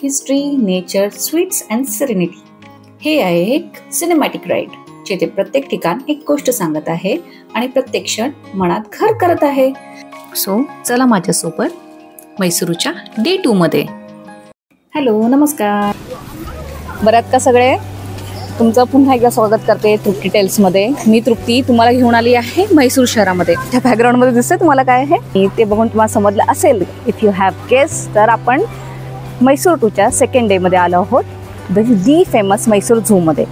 History, nature, sweets and serenity. हे आहे एक सिनेमॅटिक राईड जिथे प्रत्येक ठिकाण एक गोष्ट सांगत आहे आणि प्रत्येक क्षण मनात घर करत आहे. सो चला माझ्यासोबत मैसूरच्या डे 2 मध्ये. हॅलो, नमस्कार. बऱ्यात का सगळे, तुमचं पुन्हा एकदा स्वागत करते तृप्ती टेल्समध्ये. मी तृप्ती तुम्हाला घेऊन आली आहे म्हैसूर शहरामध्ये. त्या बॅकग्राऊंडमध्ये दिसतंय तुम्हाला काय आहे ते बघून तुम्हाला समजलं असेल. इफ यू हॅव गेस, तर आपण म्हैसूर 2च्या सेकंड डेमध्ये आलो आहोत दी फेमस म्हैसूर झूमध्ये,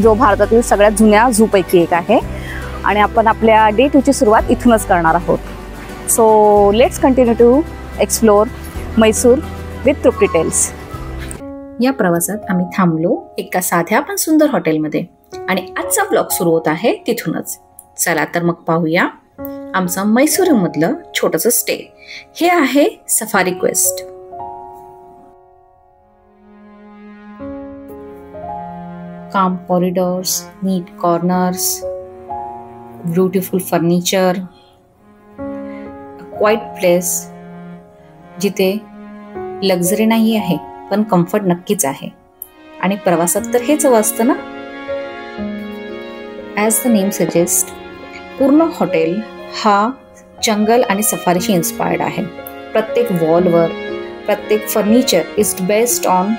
जो भारतातील सगळ्यात जुन्या झूपैकी एक आहे. आणि आपण आपल्या डे 2ची सुरुवात इथूनच करणार आहोत. So let's continue to explore Mysore with Trupti tales. या प्रवासात आम्ही थांबलो एका साध्या पण सुंदर हॉटेलमध्ये आणि आजचा ब्लॉग सुरू होत आहे तिथूनच. चला तर मग पाहूया आमचं म्हैसूरमधलं छोटंसं स्टे. हे आहे safari quest. Calm corridors, neat corners, beautiful furniture, quiet place जिथे लक्झरी नाही आहे पण कम्फर्ट नक्कीच आहे. आणि प्रवासात तर हेच हवं असतं ना. ॲज द नेम सजेस्ट, पूर्ण हॉटेल हा जंगल आणि सफारीशी इन्स्पायर्ड आहे. प्रत्येक वॉलवर, प्रत्येक furniture is based on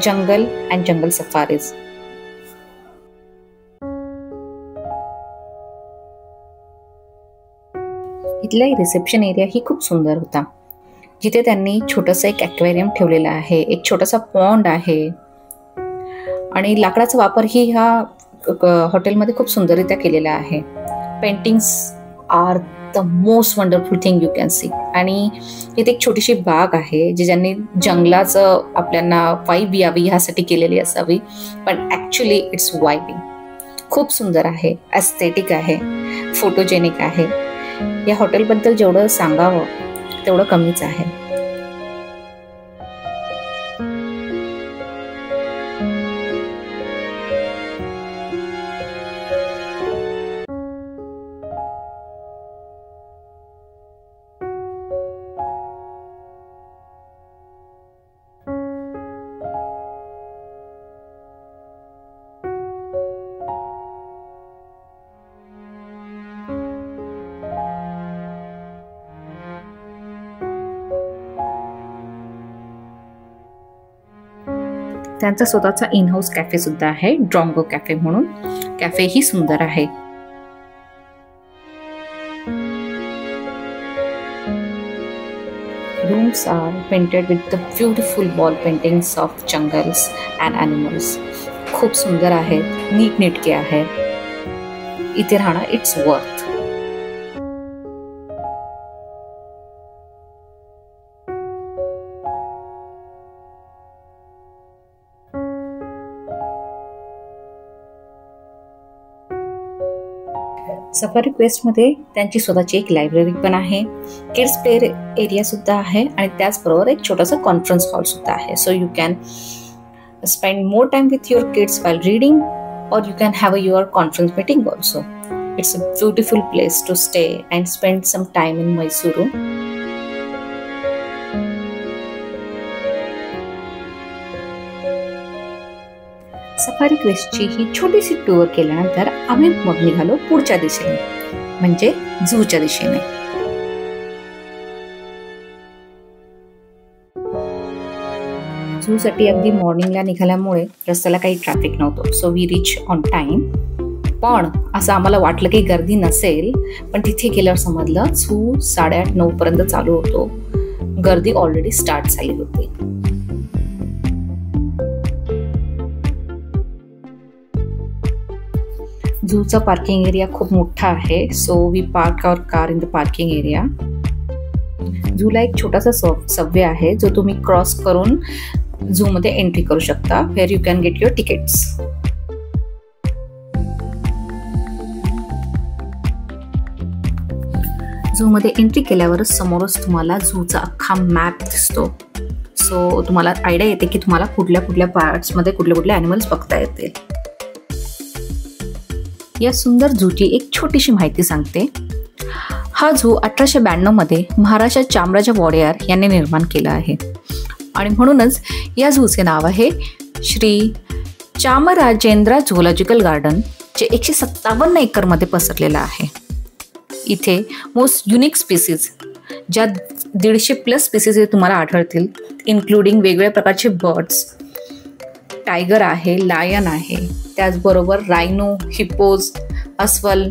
jungle and jungle safaris. इथला रिसेप्शन एरिया ही खूप सुंदर होता, जिथे त्यांनी छोटंसं एक ॲक्वेरियम ठेवलेलं आहे, एक छोटासा पॉन्ड आहे आणि लाकडाचा वापर ही ह्या हॉटेलमध्ये खूप सुंदररित्या केलेला आहे. Paintings are the most wonderful thing you can see. आणि इथे एक छोटीशी बाग आहे जी ज्यांनी जंगलाचं आपल्याला वाईब यावी ह्यासाठी केलेली असावी, पण ॲक्च्युली इट्स वाईबिंग. खूप सुंदर आहे, ॲस्थेटिक आहे, फोटोजेनिक आहे. या हॉटेलबद्दल जेवढं सांगावं तेवढं कमीच आहे. त्यांचा स्वतःचा इन हाऊस कॅफे सुद्धा आहे, ड्रॉंगो कॅफे म्हणून. कॅफे ही सुंदर आहे. Rooms are painted with the beautiful wall paintings of jungles and animals. खूप सुंदर आहेत, नीटनेटके आहेत. इथे राहणं इट्स वर्थ. सफारी क्वेस्टमध्ये त्यांची स्वतःची एक लायब्ररी पण आहे, किड्स प्ले एरिया सुद्धा आहे आणि त्याचबरोबर एक छोटासा कॉन्फरन्स हॉल सुद्धा आहे. So you can spend more time with your kids while reading, or you can have your conference meeting also. It's a beautiful place to stay and spend some time in Mysuru. Safari क्वेस्टची ही छोटीशी tour केल्यानंतर आम्ही मग निघालो पुढच्या दिशेने, म्हणजे झूच्या दिशेने. झूसाठी अगदी मॉर्निंगला निघाल्यामुळे रस्त्याला काही ट्रॅफिक नव्हतं. So we reach on time. पण असं आम्हाला वाटलं की गर्दी नसेल, पण तिथे गेल्यावर समजलं झू 8:30-9 पर्यंत चालू होतो. गर्दी ऑलरेडी स्टार्ट झाली होती. झूचा पार्किंग एरिया खूप मोठा आहे. So we park our car in the parking area. झूला एक छोटासा सबवे आहे जो तुम्ही क्रॉस करून झू मध्ये एंट्री करू शकता, where you can get your tickets. Zoo मध्ये एंट्री केल्यावरच समोरच तुम्हाला झूचा अख्खा मॅप दिसतो. सो तुम्हाला आयडिया येते की तुम्हाला कुठल्या कुठल्या पार्ट्स मध्ये कुठले कुठले ॲनिमल्स बघता येतील. या सुंदर झूची एक छोटीशी माहिती सांगते. हा झू 1892 मध्ये महाराजा चामराजा वॉडेयर यांनी निर्माण केला आहे. आणि म्हणूनच या झूचे नाव आहे श्री चामराजेंद्र झुऑलॉजिकल गार्डन, जे 157 एकरमध्ये पसरलेलं आहे. इथे मोस्ट युनिक स्पीसीज, ज्या 150+ स्पीसीज तुम्हाला आढळतील, इन्क्लुडिंग वेगवेगळ्या प्रकारचे बर्ड्स, टायगर आहे, लायन आहे, त्याचबरोबर रायनो, हिप्पोज, अस्वल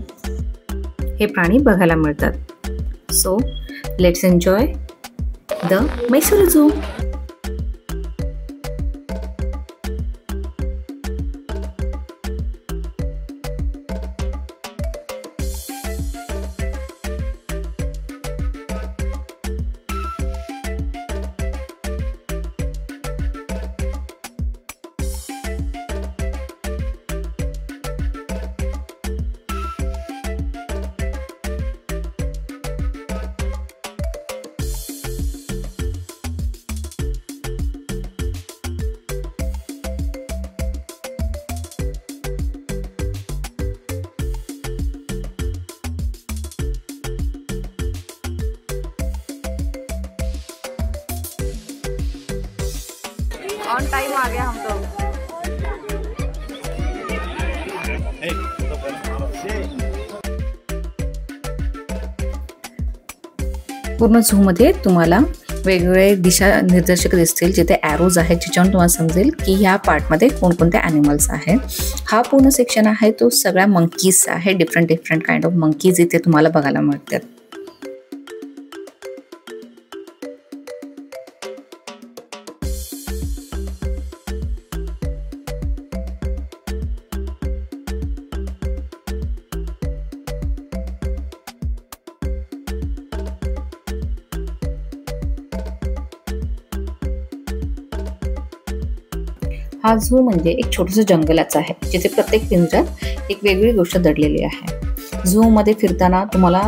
हे प्राणी बघायला मिळतात. So let's enjoy the Mysore zoo. On time आ गया हम तो. पूर्ण झू मध्ये तुम्हाला वेगवेगळे दिशा निर्देशक दिसतील, जिथे ॲरोज आहेत, ज्याच्यावरून तुम्हाला समजेल की ह्या पार्टमध्ये कोणकोणते ॲनिमल्स आहेत. हा पूर्ण सेक्शन आहे तो सगळ्या मंकीज आहे. डिफरंट काइंड ऑफ मंकीज इथे तुम्हाला बघायला मिळतात. हा झू म्हणजे एक छोटंसं जंगलाच आहे, जिथे प्रत्येक पिंजऱ्यात एक वेगळी गोष्ट दडलेली आहे. झू मध्ये फिरताना तुम्हाला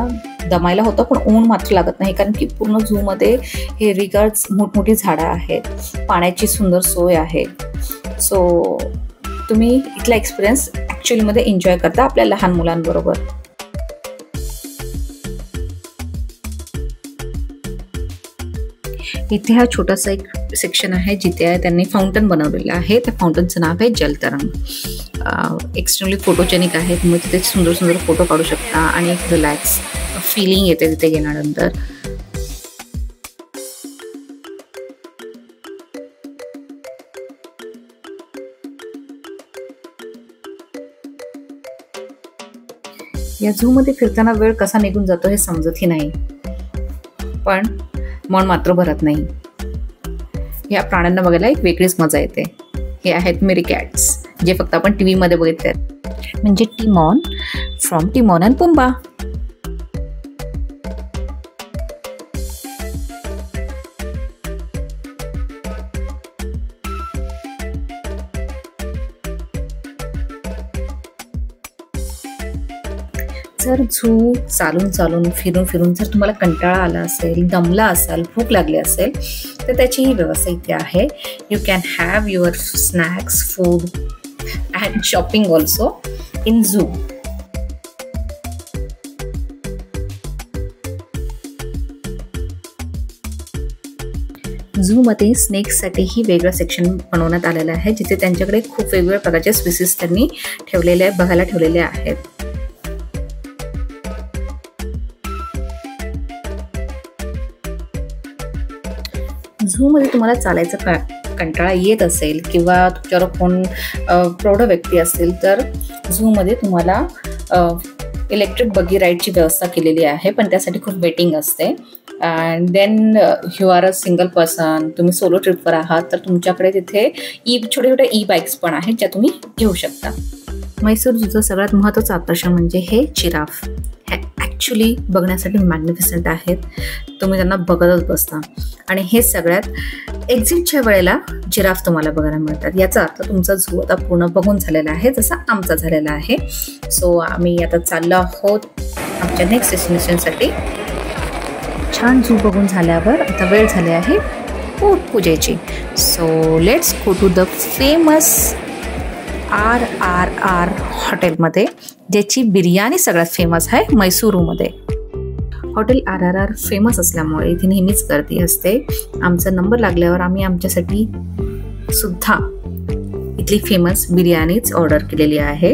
दमायला होतं, पण ऊन मात्र लागत नाही, कारण की पूर्ण झू मध्ये हे रिगार्ड्स, मोठमोठी झाडं आहेत, पाण्याची सुंदर सोय आहे. सो तुम्ही इथला एक्सपिरियन्स ॲक्च्युअली मध्ये एन्जॉय करता आपल्या लहान मुलांबरोबर. इथे हा छोटासा एक सेक्शन आहे, जिथे त्यांनी फाउंटन बनवलेलं आहे. त्या फाउंटनचं नाव आहे जलतरंग. एक्स्ट्रीमली फोटोजेनिक आहे. तुम्ही तिथे सुंदर सुंदर फोटो काढू शकता आणि एक रिलॅक्स फीलिंग येते तिथे गेल्यानंतर. या झू मध्ये फिरताना वेळ कसा निघून जातो हे समजतही नाही, पण मन मात्र भरत नाही. या प्राण्यांना बघायला एक वेगळीच मजा येते. हे आहेत मेरिकॅट्स, जे फक्त आपण टीव्ही मध्ये बघितलेत, म्हणजे टिमॉन फ्रॉम टिमॉन अँड पुंबा. जर झू चालून चालून फिरून फिरून जर तुम्हाला कंटाळा आला असेल, दमला असाल, भूक लागली असेल, तर त्याची ही व्यवस्था इथे आहे. You can have your snacks, food and shopping also in zoo. Zoo मध्ये स्नेक्ससाठीही वेगळं सेक्शन बनवण्यात आलेलं आहे, जिथे त्यांच्याकडे खूप वेगवेगळ्या प्रकारचे स्पीसीज त्यांनी ठेवलेले बघायला ठेवलेले आहेत. झू मध्ये तुम्हाला चालायचा कंटाळा येत असेल किंवा तुमच्यावर कोण प्रौढ व्यक्ती असेल, तर झू मध्ये तुम्हाला इलेक्ट्रिक बगी राईडची व्यवस्था केलेली आहे, पण त्यासाठी खूप वेटिंग असते. And then you are a single person, तुम्ही सोलो ट्रिपवर आहात, तर तुमच्याकडे तिथे छोटे छोटे ई बाईक्स पण आहेत, ज्या तुम्ही घेऊ शकता. म्हैसूर झूचं सगळ्यात महत्त्वाचं आकर्षण म्हणजे हे जिराफ. हे ॲक्च्युली बघण्यासाठी मॅग्निफिसंट आहेत. तुम्ही त्यांना बघतच बसता. आणि हे सगळ्यात एक्झिटच्या वेळेला जिराफ तुम्हाला बघायला मिळतात. याचा अर्थ तुमचा झू आता पूर्ण बघून झालेला आहे, जसा आमचा झालेला आहे. सो आम्ही आता चाललो आहोत आमच्या नेक्स्ट डेस्टिनेशनसाठी. छान झू बघून झाल्यावर आता वेळ झाली आहे पोटपूजेची. So let's go to the famous RRR हॉटेलमध्ये, ज्याची बिर्याणी सगळ्यात फेमस आहे म्हैसूरमध्ये. हॉटेल RRR फेमस असल्यामुळे इथे नेहमीच गर्दी असते. आमचा नंबर लागल्यावर आम्ही आमच्यासाठी सुद्धा इथली फेमस बिर्याणीच ऑर्डर केलेली आहे.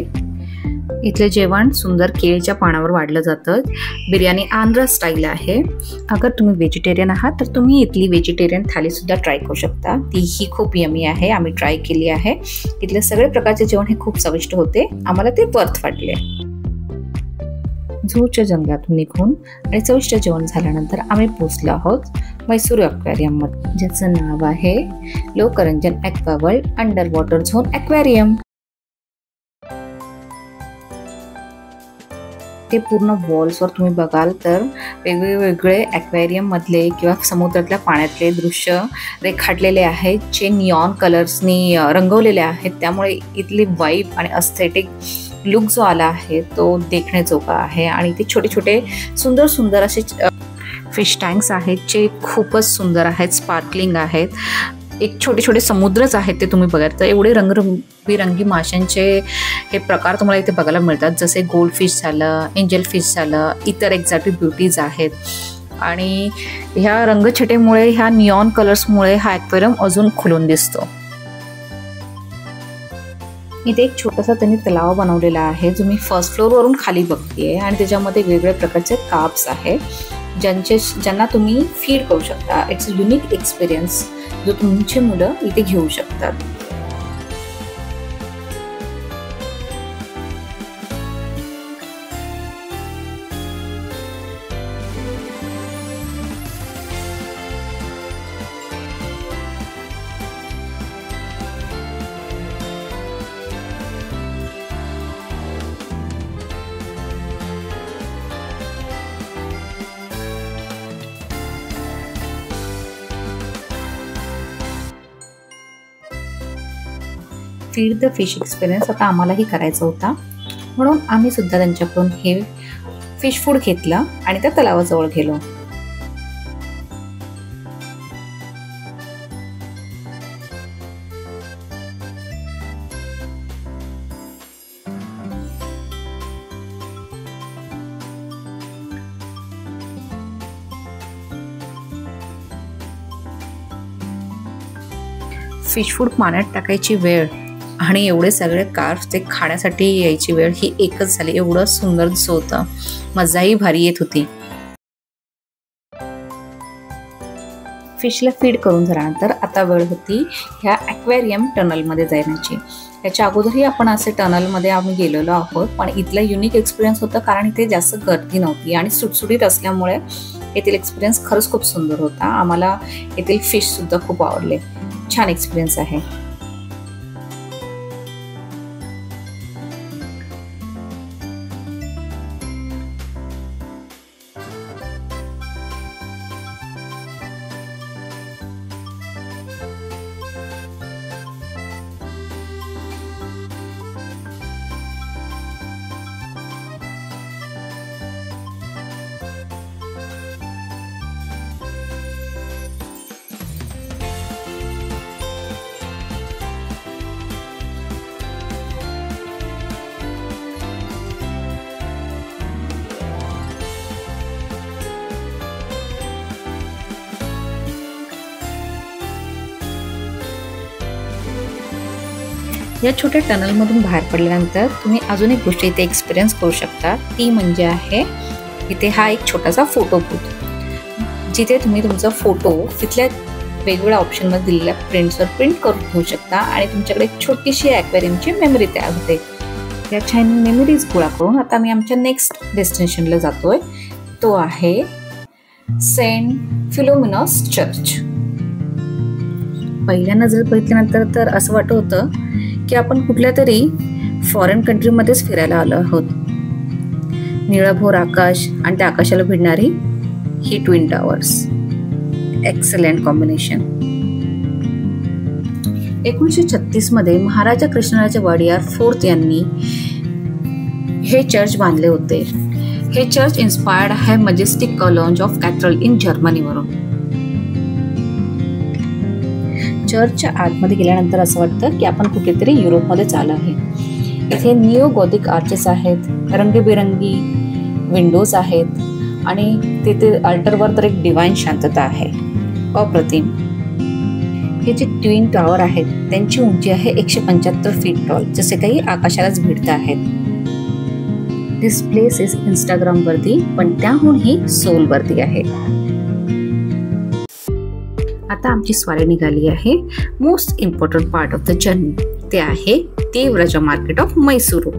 इथले जेवण सुंदर केळीच्या पानावर वाढलं जातं. बिर्याणी आंध्र स्टाईल आहे. अगर तुम्ही व्हेजिटेरियन आहात तर तुम्ही इथली व्हेजिटेरियन थालीसुद्धा ट्राय करू शकता. तीही खूप यमी आहे. आम्ही ट्राय केली आहे. इथले सगळे प्रकारचे जेवण हे खूप चविष्ट होते. आम्हाला ते वर्थ वाटले. झूच्या जंगलातून निघून आणि चविष्ट जेवण झाल्यानंतर आम्ही पोहोचलो आहोत मैसूर ॲक्वेरियम मध्ये, ज्याचं नाव आहे Lokaranjan aqua world under water zone aquarium. ते पूर्ण वॉल्सवर तुम्ही बघाल तर वेगवेगळे ॲक्वेरियम मधले किंवा समुद्रातल्या पाण्यातले दृश्य रेखाटलेले आहेत, जे निऑन कलर्सनी रंगवलेले आहेत. त्यामुळे इथली वाईब आणि अस्थेटिक लुक जो आला आहे तो देखण्याजोगा आहे. आणि ते छोटे छोटे सुंदर सुंदर असे फिश टँक्स आहेत, जे खूपच सुंदर आहेत, स्पार्कलिंग आहेत. एक छोटे छोटे समुद्रच आहेत ते तुम्ही बघा. तर एवढे रंगबिरंगी माशांचे हे प्रकार तुम्हाला इथे बघायला मिळतात, जसे गोल्ड फिश झालं, एंजल फिश झालं, इतर एक्झॉटिक ब्युटीज आहेत. आणि ह्या रंगछटेमुळे, ह्या निऑन कलर्समुळे हा ॲक्वेरियम अजून खुलून दिसतो. इथे एक छोटासा त्यांनी तलाव बनवलेला आहे, जो मी फर्स्ट फ्लोअरवरून खाली बघतेय. आणि त्याच्यामध्ये वेगवेगळ्या प्रकारचे कार्प्स आहेत, ज्यांना तुम्ही फीड करू शकता. इट्स अ युनिक एक्सपिरियन्स जो तुमची मुलं इथे घेऊ शकतात. फीड द फिश एक्सपिरियन्स आता आम्हालाही करायचा होता, म्हणून आम्ही सुद्धा त्यांच्याकडून हे फिश फूड घेतलं आणि त्या तलावाजवळ गेलो. फिश फूड पाण्यात टाकायची वेळ आणि एवढे सगळे कार्प्स ते खाण्यासाठी यायची वेळ ही एकच झाली. एवढं सुंदर दिसत होतं, मजाही भारी येत होती. फिशला फीड करून झाल्यानंतर आता वेळ होती ह्या ॲक्वेरियम टनलमध्ये जाण्याची. याच्या अगोदरही आपण असे टनलमध्ये आम्ही गेलेलो आहोत, पण इथला युनिक एक्सपिरियन्स होता, कारण इथे जास्त गर्दी नव्हती आणि सुटसुटीत असल्यामुळे येथील एक्सपिरियन्स खरंच खूप सुंदर होता. आम्हाला येथील फिश सुद्धा खूप आवडले. छान एक्सपिरियन्स आहे. या छोट्या टनलमधून बाहेर पडल्यानंतर तुम्ही अजून एक गोष्ट इथे एक्सपिरियन्स करू शकता, ती म्हणजे आहे इथे हा एक छोटासा फोटो बूथ, जिथे तुम्ही तुमचा फोटो तिथल्या वेगवेगळ्या ऑप्शनमध्ये दिलेल्या प्रिंट्सवर प्रिंट करून घेऊ शकता आणि तुमच्याकडे एक छोटीशी ॲक्वेरियमची मेमरी तयार होते. या छान मेमरीज गोळा करून आता मी आमच्या नेक्स्ट डेस्टिनेशनला जातोय. तो आहे सेंट फिलोमिनास चर्च. पहिल्या नजरेत बघितल्यानंतर तर असं वाटत होतं की आपण कुठल्या तरी फॉरेन कंट्रीमध्येच फिरायला आलो आहोत. निळभोर आकाश आणि त्या आकाशाला भिडणारी ही ट्विन टावर्स, एक्सलेंट कॉम्बिनेशन. 1936 मध्ये महाराजा कृष्णराज वडियार फोर्थ यांनी हे चर्च बांधले होते. हे चर्च इन्स्पायर्ड आहे मजेस्टिक कॉलॉन्ज ऑफ कॅथड्रल इन जर्मनीवरून. चर्चच्या आतमध्ये गेल्यानंतर असं वाटतं की आपण कुठेतरी युरोपमध्ये आलो आहे. इथे निओ गॉथिक आर्चेस आहेत, रंगीबेरंगी विंडोज आहेत आणि तिथे अल्टरवर तर एक डिवाइन शांतता आहे, अप्रतिम. हे जे ट्विन टॉवर आहेत त्यांची उंची आहे 175 फीट टॉल, जसे काही आकाशालाच भिडत आहेत. दिस प्लेस इज इंस्टाग्राम वरती, पण त्याहूनही सोल वरती आहे. आता आमची स्वारी निघाली आहे. Most important part of the journey ते आहे देवराजा मार्केट ऑफ मैसूरू.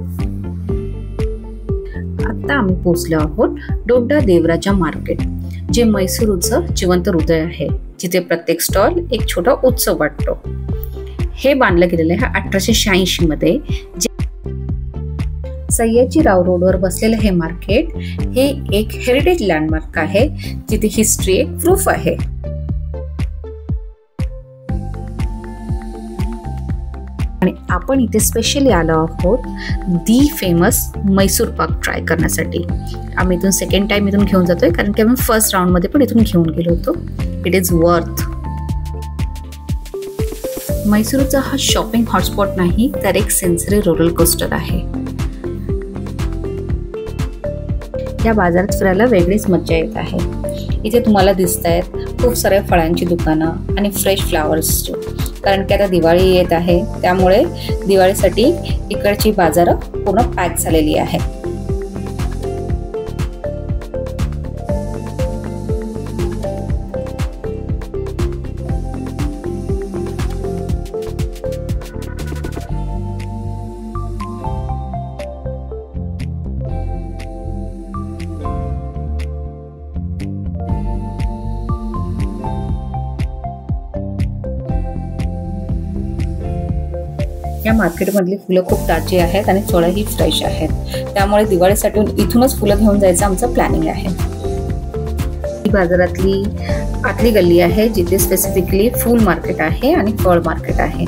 आता आम्ही पोहोचलो आहोत डोड्डा देवराजा मार्केट, जे मैसूरूचं जिवंत हृदय आहे, जिथे प्रत्येक स्टॉल एक छोटा उत्सव वाटतो. हे बांधलं गेलेलं आहे 1886 मध्ये. सयाजीराव रोडवर बसलेलं हे मार्केट हे एक हेरिटेज लँडमार्क आहे, जिथे हिस्ट्री एक प्रूफ आहे. आणि आपण इथे स्पेशली आलो आहोत दी फेमस मैसूर पाक ट्राय करण्यासाठी. आम्ही इथून सेकंड टाइम इथून घेऊन जातोय, कारण की आम्ही फर्स्ट राऊंड मध्ये पण इथून घेऊन गेलो होतो. It is worth. मैसूरचा हा शॉपिंग हॉटस्पॉट नाही, तर एक सेन्सरी रोलर कोस्टर आहे. या बाजारात फिरायला वेगळीच मज्जा येत आहे. इथे तुम्हाला दिसत आहेत खूप साऱ्या फळांची दुकानं आणि फ्रेश फ्लावर्सची, कारण की आता दिवाळी येत आहे, त्यामुळे दिवाळीसाठी इकडची बाजारं पूर्ण पॅक झालेली आहे. या मार्केटमधली फुलं खूप ताजी आहेत आणि फळंही फ्रेश आहेत, त्यामुळे दिवाळीसाठी इथूनच फुलं घेऊन जायचं आमचं प्लॅनिंग आहे. ही बाजारातली आतली गल्ली आहे, जिथे स्पेसिफिकली फूल मार्केट आहे आणि फळ मार्केट आहे.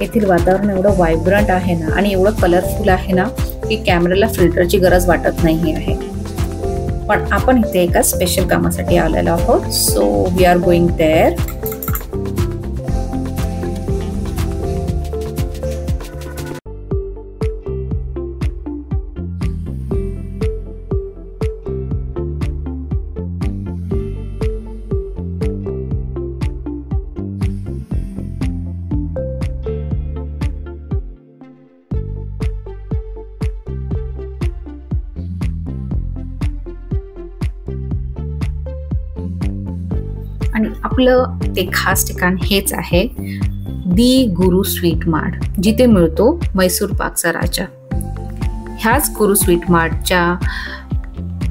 येथील वातावरण एवढं व्हायब्रंट आहे ना आणि एवढं कलरफुल आहे ना की कॅमेराला फिल्टरची गरज वाटत नाही आहे. पण आपण इथे एका स्पेशल कामासाठी आलेलो आहोत, so we are going there. आणि आपलं ते खास ठिकाण हेच आहे दी गुरु स्वीट मार्ट, जिथे मिळतो मैसूर पाकचा राजा. ह्याच गुरु स्वीट मार्टच्या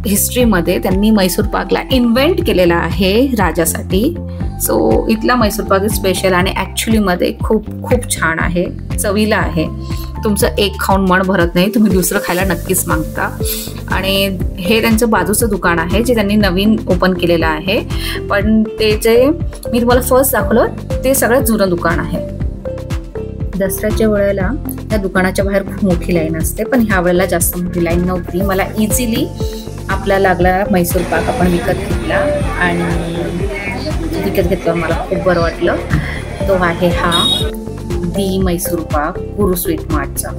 हिस्ट्रीमध्ये त्यांनी मैसूर पाकला इन्व्हेंट केलेला आहे राजासाठी. सो इथला मैसूर पाक स्पेशल आणि ॲक्च्युली मध्ये खूप खूप छान आहे, चवीला आहे. तुमचं एक खाऊन मन भरत नाही, तुम्ही दुसरं खायला नक्कीच मागता. आणि हे त्यांचं बाजूचं दुकान आहे, जे त्यांनी नवीन ओपन केलेलं आहे. पण ते जे मी तुम्हाला फर्स्ट दाखवलं ते सगळ्यात जुनं दुकान आहे. दसऱ्याच्या वेळेला त्या दुकानाच्या बाहेर खूप मोठी लाईन असते, पण ह्या वेळेला जास्त मोठी लाईन नव्हती. मला इझिली आपला लागला मैसूर पाक आपण विकत घेतला आणि विकत घेतल्यावर मला खूप बरं वाटलं. तो आहे हा दी मैसूर पाक गुरु स्वीट मार्टचा.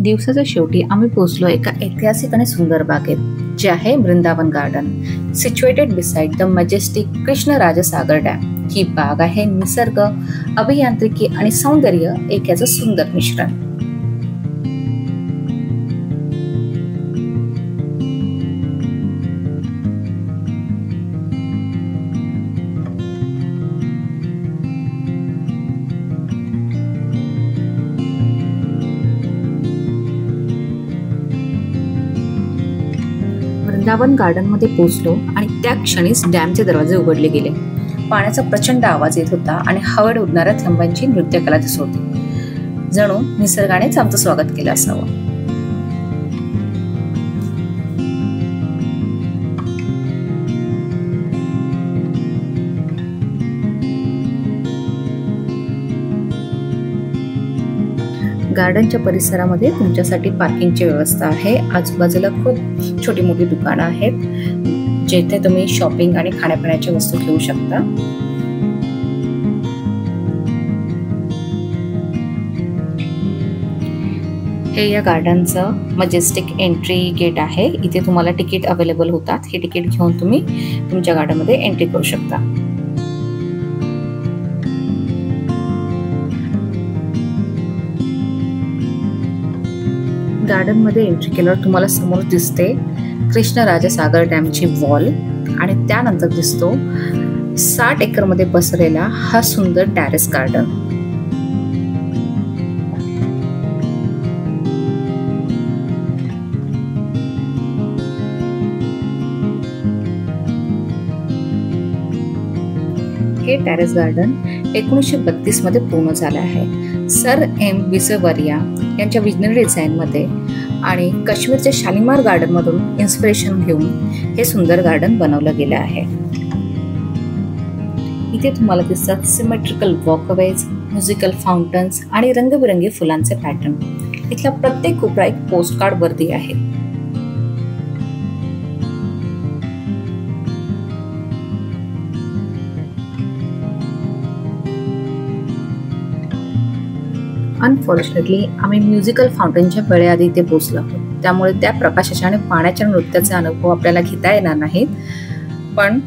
दिवसाच्या शेवटी आम्ही पोहोचलो एका ऐतिहासिक आणि सुंदर बागेत, जे आहे Vrindavan garden, situated beside the majestic Krishnarajasagar dam. ही बाग आहे निसर्ग, अभियांत्रिकी आणि सौंदर्य एक याचं सुंदर मिश्रण. वृंदावन गार्डन मध्ये पोहोचलो आणि त्या क्षणीच डॅमचे दरवाजे उघडले गेले. पाण्याचा प्रचंड आवाज येत होता आणि हवेत उडणाऱ्या थंबांची नृत्यकला दिसत होती. जणू निसर्गानेच आमचं स्वागत केलं असावं. गार्डनच्या परिसरामध्ये तुमच्यासाठी पार्किंगची व्यवस्था आहे. आजूबाजूला खूप छोटी मोठी दुकानं आहेत, जेथे तुम्ही शॉपिंग आणि खाण्यापिण्याच्या वस्तू घेऊ शकता. हे या गार्डनचं मजेस्टिक एंट्री गेट आहे. इथे तुम्हाला तिकीट अवेलेबल होतात. हे तिकीट घेऊन तुम्ही तुमच्या गार्डनमध्ये एंट्री करू शकता. गार्डनमध्ये एंट्री केल्यावर तुम्हाला समोर दिसते कृष्णराजसागर डॅमची वॉल आणि त्यानंतर दिसतो 60 एकरमध्ये पसरलेला हा सुंदर टेरेस गार्डन. हे टेरेस गार्डन 1932 मध्ये पूर्ण झाले आहे. सर एम विसवरिया यांच्या विजनरी डिझाईन मध्ये आणि काश्मीरच्या शालिमार गार्डन मधून इन्स्पिरेशन घेऊन हे सुंदर गार्डन बनवलं गेलं आहे. इथे तुम्हाला दिसतात सिमेट्रिकल वॉकवेज, म्युझिकल फाउंटन्स आणि रंगबिरंगी फुलांचे पॅटर्न. इथला प्रत्येक कोपरा एक पोस्टकार्ड वर्दी आहे. अनफॉर्च्युनेटली आम्ही म्युझिकल फाउंटनच्या वेळेआधी इथे पोहोचलो आहोत, त्यामुळे त्या प्रकाशाच्या आणि पाण्याच्या नृत्याचा अनुभव आपल्याला घेता येणार नाहीत. पण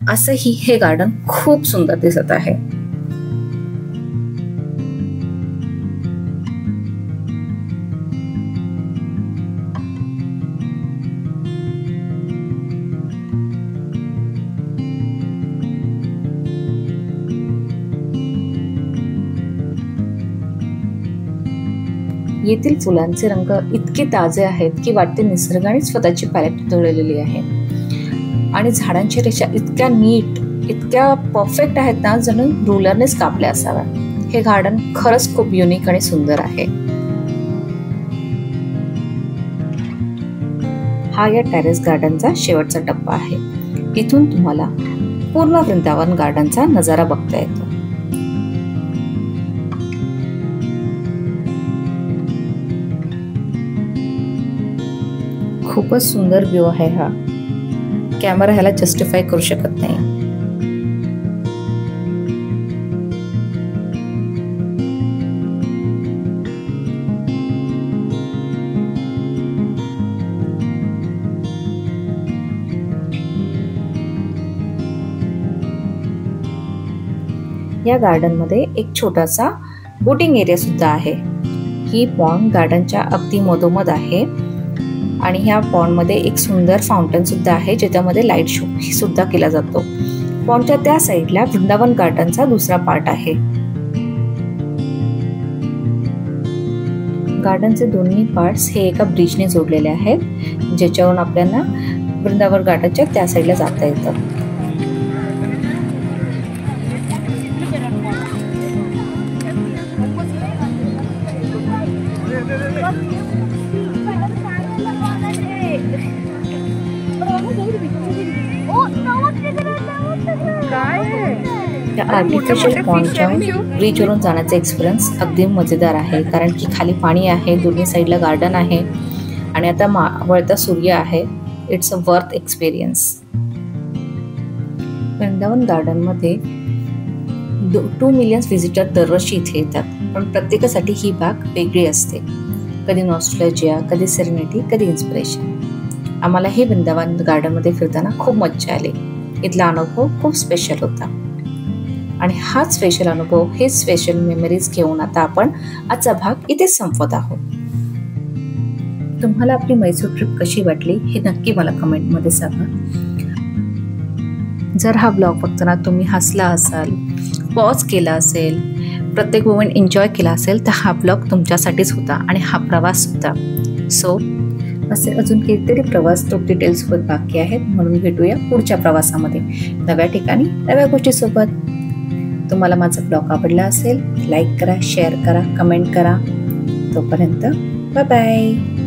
असंही हे गार्डन खूप सुंदर दिसत आहे. येथील फुलांचे रंग इतके ताजे आहेत की वाटते निसर्गाने स्वतःची पॅलेट उधळलेली आहे. आणि झाडांची रेषा इतक्या नीट, इतक्या परफेक्ट आहेत ना, जणू रुलरनेच कापल्या असाव्या. हे गार्डन खरंच खूप युनिक आणि सुंदर आहे. हा या टेरेस गार्डनचा शेवटचा टप्पा आहे. इथून तुम्हाला पूर्ण वृंदावन गार्डनचा नजारा बघता येतो. खूपच सुंदर व्ह्यू आहे हा. कॅमेरा ह्याला जस्टिफाय करू शकत नाही. या गार्डन मध्ये एक छोटासा बोटिंग एरिया सुद्धा आहे. ही पॉन्ड गार्डनच्या अगदी मधोमध आहे आणि ह्या पॉन्ड मध्ये एक सुंदर फाउंटन सुद्धा आहे, ज्याच्यामध्ये लाईट शो सुद्धा केला जातो. पॉन्डच्या त्या साईडला वृंदावन गार्डनचा दुसरा पार्ट आहे. गार्डनचे दोन्ही पार्ट्स हे एका ब्रिजने जोडलेले आहेत, ज्याच्यावरून आपल्याला वृंदावन गार्डनच्या त्या साईडला जाता येतं. आर्टिफिशियल पॉन्डच्या ब्रिजवरून जाण्याचा एक्सपिरियन्स अगदी मजेदार आहे, कारण की खाली पाणी आहे, दोन्ही साईडला गार्डन आहे आणि आता वळता सूर्य आहे. It's a worth experience. Vrindavan गार्डनमध्ये 2 मिलियन व्हिजिटर दरवर्षी इथे येतात, पण प्रत्येकासाठी ही बाग वेगळी असते. कधी नॉस्टॅल्जिया, कधी सेरेनिटी, कधी इन्स्पिरेशन. आम्हाला हे वृंदावन गार्डनमध्ये फिरताना खूप मज्जा आली. इथला अनुभव खूप स्पेशल होता आणि हाच स्पेशल अनुभव, हे स्पेशल मेमरीज घेऊन आता आपण आजचा भाग इथे संपवत आहोत. तुम्हाला आपली म्हैसूर ट्रिप कशी वाटली हे नक्की मला कमेंटमध्ये सांगा. जर हा ब्लॉग बघताना तुम्ही हसला असाल, पॉज केला असेल, प्रत्येक मोमेंट एन्जॉय केला असेल, तर हा ब्लॉग तुमच्यासाठीच होता आणि हा प्रवास सुद्धा. सो असे अजून कितीतरी प्रवास ट्रिप डिटेल्ससोबत बाकी आहेत, म्हणून भेटूया पुढच्या प्रवासामध्ये नव्या ठिकाणी, नव्या गोष्टीसोबत. तुम्हाला माझा ब्लॉग आवडला असेल, लाईक करा, शेअर करा, कमेंट करा. तोपर्यंत बाय बाय.